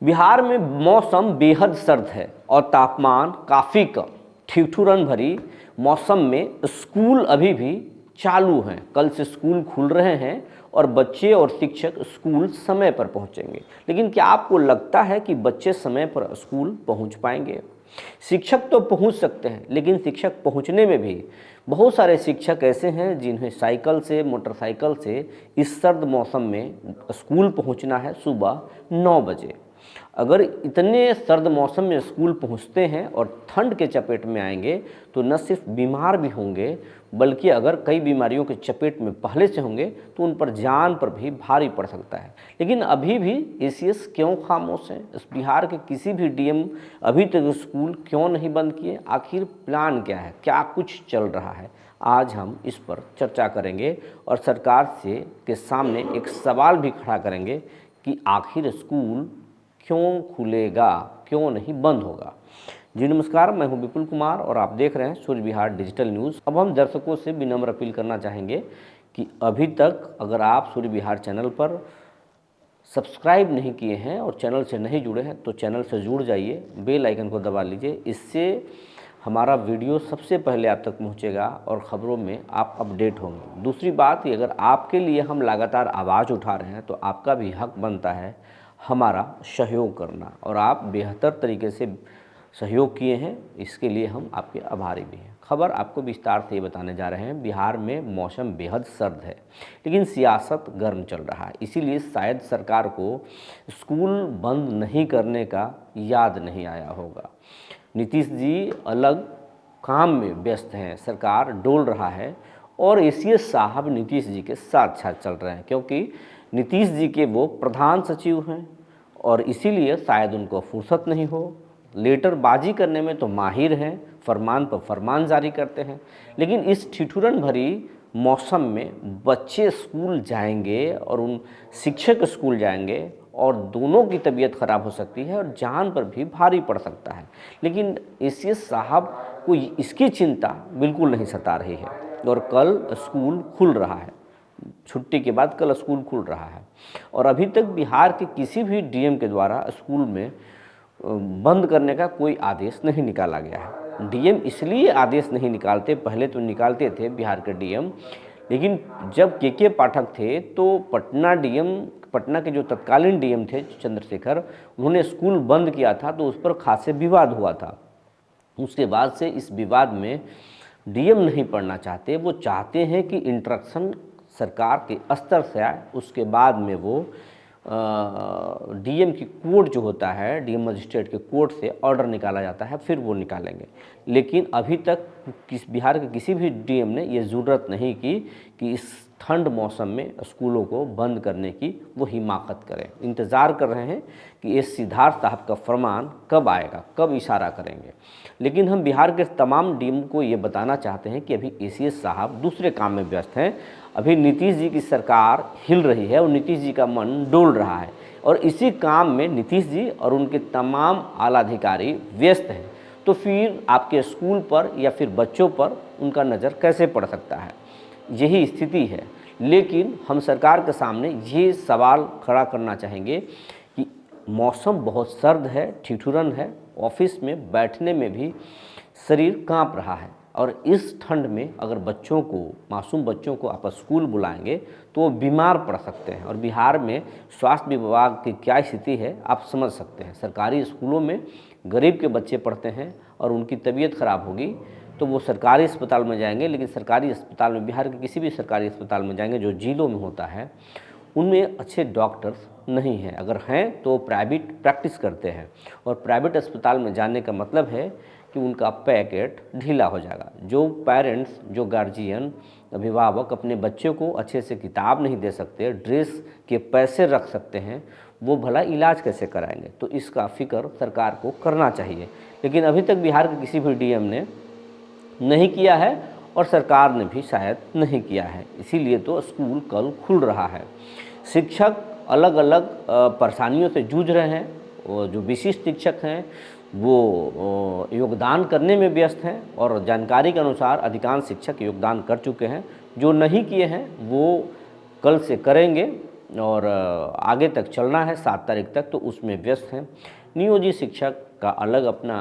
बिहार में मौसम बेहद सर्द है और तापमान काफ़ी कम। ठिठुरन भरी मौसम में स्कूल अभी भी चालू हैं। कल से स्कूल खुल रहे हैं और बच्चे और शिक्षक स्कूल समय पर पहुंचेंगे। लेकिन क्या आपको लगता है कि बच्चे समय पर स्कूल पहुंच पाएंगे? शिक्षक तो पहुंच सकते हैं, लेकिन शिक्षक पहुंचने में भी बहुत सारे शिक्षक ऐसे हैं जिन्हें साइकिल से, मोटरसाइकिल से इस सर्द मौसम में स्कूल पहुंचना है सुबह 9 बजे। अगर इतने सर्द मौसम में स्कूल पहुंचते हैं और ठंड के चपेट में आएंगे तो न सिर्फ बीमार भी होंगे, बल्कि अगर कई बीमारियों के चपेट में पहले से होंगे तो उन पर जान पर भी भारी पड़ सकता है। लेकिन अभी भी एसीएस क्यों खामोश है? इस बिहार के किसी भी डीएम अभी तक स्कूल क्यों नहीं बंद किए? आखिर प्लान क्या है? क्या कुछ चल रहा है? आज हम इस पर चर्चा करेंगे और सरकार से के सामने एक सवाल भी खड़ा करेंगे कि आखिर स्कूल क्यों खुलेगा, क्यों नहीं बंद होगा। जी नमस्कार, मैं हूं विपुल कुमार और आप देख रहे हैं सूर्य बिहार डिजिटल न्यूज़। अब हम दर्शकों से विनम्र अपील करना चाहेंगे कि अभी तक अगर आप सूर्य बिहार चैनल पर सब्सक्राइब नहीं किए हैं और चैनल से नहीं जुड़े हैं तो चैनल से जुड़ जाइए, बेल आइकन को दबा लीजिए। इससे हमारा वीडियो सबसे पहले आप तक पहुंचेगा और ख़बरों में आप अपडेट होंगे। दूसरी बात, कि अगर आपके लिए हम लगातार आवाज़ उठा रहे हैं तो आपका भी हक बनता है हमारा सहयोग करना, और आप बेहतर तरीके से सहयोग किए हैं, इसके लिए हम आपके आभारी भी हैं। खबर आपको विस्तार से ये बताने जा रहे हैं। बिहार में मौसम बेहद सर्द है, लेकिन सियासत गर्म चल रहा है। इसीलिए शायद सरकार को स्कूल बंद नहीं करने का याद नहीं आया होगा। नीतीश जी अलग काम में व्यस्त हैं, सरकार डोल रहा है और एसीएस साहब नीतीश जी के साथ साथ चल रहे हैं, क्योंकि नीतीश जी के वो प्रधान सचिव हैं और इसीलिए शायद उनको फुर्सत नहीं हो। लेटरबाजी करने में तो माहिर हैं, फरमान पर फरमान जारी करते हैं। लेकिन इस ठिठुरन भरी मौसम में बच्चे स्कूल जाएंगे और उन शिक्षक स्कूल जाएंगे और दोनों की तबीयत खराब हो सकती है और जान पर भी भारी पड़ सकता है। लेकिन एसीएस साहब को इसकी चिंता बिल्कुल नहीं सता रही है और कल स्कूल खुल रहा है। छुट्टी के बाद कल स्कूल खुल रहा है और अभी तक बिहार के किसी भी डीएम के द्वारा स्कूल में बंद करने का कोई आदेश नहीं निकाला गया है। डीएम इसलिए आदेश नहीं निकालते, पहले तो निकालते थे बिहार के डीएम, लेकिन जब के पाठक थे तो पटना के जो तत्कालीन डीएम थे चंद्रशेखर, उन्होंने स्कूल बंद किया था तो उस पर खासे विवाद हुआ था। उसके बाद से इस विवाद में डीएम नहीं पढ़ना चाहते, वो चाहते हैं कि इंस्ट्रक्शन सरकार के स्तर से आए, उसके बाद में वो डीएम की कोर्ट जो होता है, डीएम मजिस्ट्रेट के कोर्ट से ऑर्डर निकाला जाता है, फिर वो निकालेंगे। लेकिन अभी तक बिहार के किसी भी डीएम ने ये ज़रूरत नहीं की कि इस ठंड मौसम में स्कूलों को बंद करने की वो हिमाकत करें। इंतज़ार कर रहे हैं कि ये सिद्धार्थ साहब का फरमान कब आएगा, कब इशारा करेंगे। लेकिन हम बिहार के तमाम डीएम को ये बताना चाहते हैं कि अभी एसीएस साहब दूसरे काम में व्यस्त हैं। अभी नीतीश जी की सरकार हिल रही है और नीतीश जी का मन डोल रहा है और इसी काम में नीतीश जी और उनके तमाम आला अधिकारी व्यस्त हैं। तो फिर आपके स्कूल पर या फिर बच्चों पर उनका नज़र कैसे पड़ सकता है? यही स्थिति है। लेकिन हम सरकार के सामने ये सवाल खड़ा करना चाहेंगे कि मौसम बहुत सर्द है, ठिठुरन है, ऑफिस में बैठने में भी शरीर कांप रहा है और इस ठंड में अगर बच्चों को, मासूम बच्चों को आप स्कूल बुलाएंगे तो वो बीमार पड़ सकते हैं। और बिहार में स्वास्थ्य विभाग की क्या स्थिति है आप समझ सकते हैं। सरकारी स्कूलों में गरीब के बच्चे पढ़ते हैं और उनकी तबीयत खराब होगी तो वो सरकारी अस्पताल में जाएंगे। लेकिन सरकारी अस्पताल में, बिहार के किसी भी सरकारी अस्पताल में जाएंगे जो जिलों में होता है, उनमें अच्छे डॉक्टर्स नहीं हैं। अगर हैं तो प्राइवेट प्रैक्टिस करते हैं और प्राइवेट अस्पताल में जाने का मतलब है कि उनका पैकेट ढीला हो जाएगा। जो पेरेंट्स, जो गार्जियन, अभिभावक अपने बच्चों को अच्छे से किताब नहीं दे सकते, ड्रेस के पैसे रख सकते हैं, वो भला इलाज कैसे कराएंगे? तो इसका फिक्र सरकार को करना चाहिए। लेकिन अभी तक बिहार के किसी भी डीएम ने नहीं किया है और सरकार ने भी शायद नहीं किया है। इसीलिए तो स्कूल कल खुल रहा है। शिक्षक अलग अलग परेशानियों से जूझ रहे हैं। वो जो विशिष्ट शिक्षक हैं वो योगदान करने में व्यस्त हैं और जानकारी के अनुसार अधिकांश शिक्षक योगदान कर चुके हैं। जो नहीं किए हैं वो कल से करेंगे और आगे तक चलना है 7 तारीख तक, तो उसमें व्यस्त हैं। नियोजित शिक्षक का अलग अपना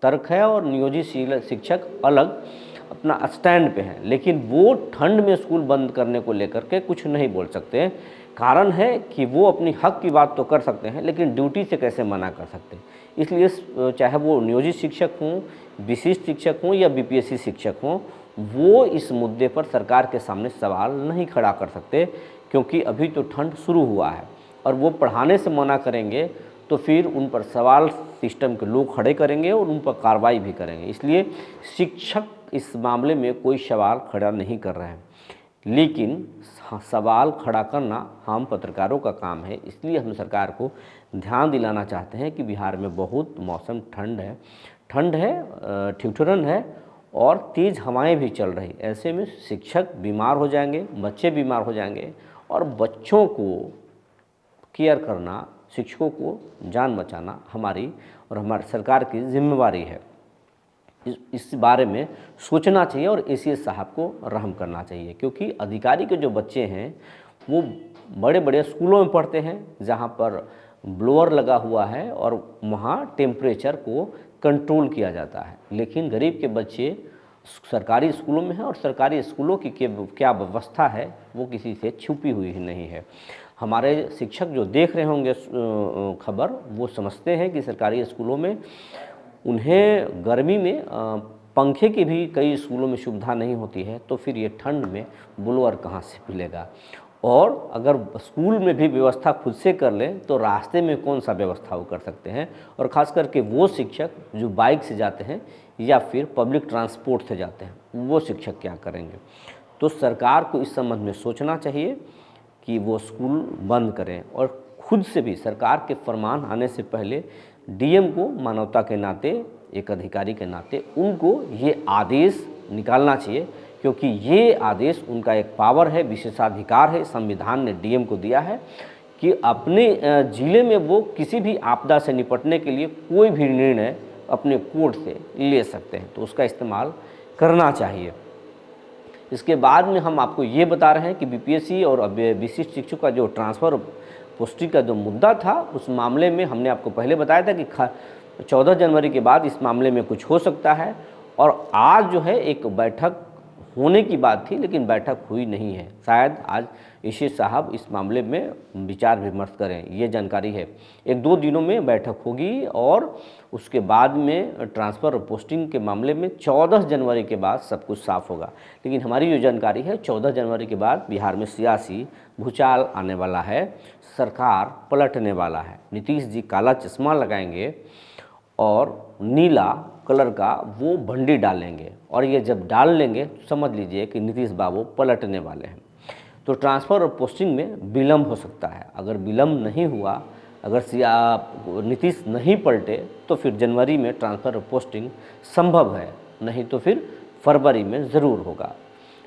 तर्क है और नियोजित शिक्षक अलग अपना स्टैंड पे हैं, लेकिन वो ठंड में स्कूल बंद करने को लेकर के कुछ नहीं बोल सकते हैं। कारण है कि वो अपनी हक की बात तो कर सकते हैं, लेकिन ड्यूटी से कैसे मना कर सकते हैं। इसलिए चाहे वो नियोजित शिक्षक हों, विशिष्ट शिक्षक हों या बीपीएससी शिक्षक हों, वो इस मुद्दे पर सरकार के सामने सवाल नहीं खड़ा कर सकते, क्योंकि अभी तो ठंड शुरू हुआ है और वो पढ़ाने से मना करेंगे तो फिर उन पर सवाल सिस्टम के लोग खड़े करेंगे और उन पर कार्रवाई भी करेंगे। इसलिए शिक्षक इस मामले में कोई सवाल खड़ा नहीं कर रहे हैं, लेकिन सवाल खड़ा करना हम पत्रकारों का काम है। इसलिए हम सरकार को ध्यान दिलाना चाहते हैं कि बिहार में बहुत मौसम ठंड है, ठिठुरन है और तेज़ हवाएं भी चल रही। ऐसे में शिक्षक बीमार हो जाएंगे, बच्चे बीमार हो जाएंगे और बच्चों को केयर करना, शिक्षकों को जान बचाना हमारी और हमारी सरकार की जिम्मेवारी है। इस बारे में सोचना चाहिए और एसीएस साहब को रहम करना चाहिए, क्योंकि अधिकारी के जो बच्चे हैं वो बड़े बड़े स्कूलों में पढ़ते हैं जहाँ पर ब्लोअर लगा हुआ है और वहाँ टेम्परेचर को कंट्रोल किया जाता है, लेकिन गरीब के बच्चे सरकारी स्कूलों में हैं और सरकारी स्कूलों की क्या व्यवस्था है वो किसी से छुपी हुई ही नहीं है। हमारे शिक्षक जो देख रहे होंगे खबर, वो समझते हैं कि सरकारी स्कूलों में उन्हें गर्मी में पंखे की भी कई स्कूलों में सुविधा नहीं होती है, तो फिर ये ठंड में ब्लोअर कहाँ से मिलेगा। और अगर स्कूल में भी व्यवस्था खुद से कर लें तो रास्ते में कौन सा व्यवस्था वो कर सकते हैं, और ख़ास करके वो शिक्षक जो बाइक से जाते हैं या फिर पब्लिक ट्रांसपोर्ट से जाते हैं, वो शिक्षक क्या करेंगे। तो सरकार को इस संबंध में सोचना चाहिए कि वो स्कूल बंद करें, और खुद से भी सरकार के फरमान आने से पहले डीएम को मानवता के नाते, एक अधिकारी के नाते उनको ये आदेश निकालना चाहिए, क्योंकि ये आदेश उनका एक पावर है, विशेषाधिकार है, संविधान ने डीएम को दिया है कि अपने ज़िले में वो किसी भी आपदा से निपटने के लिए कोई भी निर्णय अपने कोर्ट से ले सकते हैं, तो उसका इस्तेमाल करना चाहिए। इसके बाद में हम आपको ये बता रहे हैं कि बीपीएससी और विशिष्ट शिक्षक का जो ट्रांसफ़र पोस्टिंग का जो मुद्दा था, उस मामले में हमने आपको पहले बताया था कि 14 जनवरी के बाद इस मामले में कुछ हो सकता है, और आज जो है एक बैठक होने की बात थी, लेकिन बैठक हुई नहीं है। शायद आज एसीएस साहब इस मामले में विचार विमर्श करें, ये जानकारी है। 1-2 दिनों में बैठक होगी और उसके बाद में ट्रांसफ़र और पोस्टिंग के मामले में 14 जनवरी के बाद सब कुछ साफ होगा। लेकिन हमारी जो जानकारी है, 14 जनवरी के बाद बिहार में सियासी भूचाल आने वाला है, सरकार पलटने वाला है। नीतीश जी काला चश्मा लगाएंगे और नीला कलर का वो भंडी डालेंगे, और ये जब डाल लेंगे तो समझ लीजिए कि नीतीश बाबू पलटने वाले हैं। तो ट्रांसफ़र और पोस्टिंग में विलम्ब हो सकता है। अगर विलम्ब नहीं हुआ, अगर नीतीश नहीं पलटे, तो फिर जनवरी में ट्रांसफ़र और पोस्टिंग संभव है, नहीं तो फिर फरवरी में ज़रूर होगा।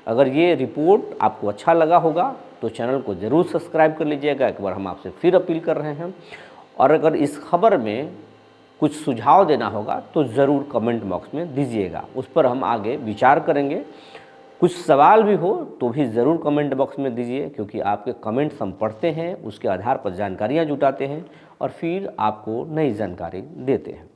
अगर ये रिपोर्ट आपको अच्छा लगा होगा तो चैनल को ज़रूर सब्सक्राइब कर लीजिएगा। एक बार हम आपसे फिर अपील कर रहे हैं, और अगर इस खबर में कुछ सुझाव देना होगा तो ज़रूर कमेंट बॉक्स में दीजिएगा, उस पर हम आगे विचार करेंगे। कुछ सवाल भी हो तो भी ज़रूर कमेंट बॉक्स में दीजिए, क्योंकि आपके कमेंट्स हम पढ़ते हैं, उसके आधार पर जानकारियाँ जुटाते हैं और फिर आपको नई जानकारी देते हैं।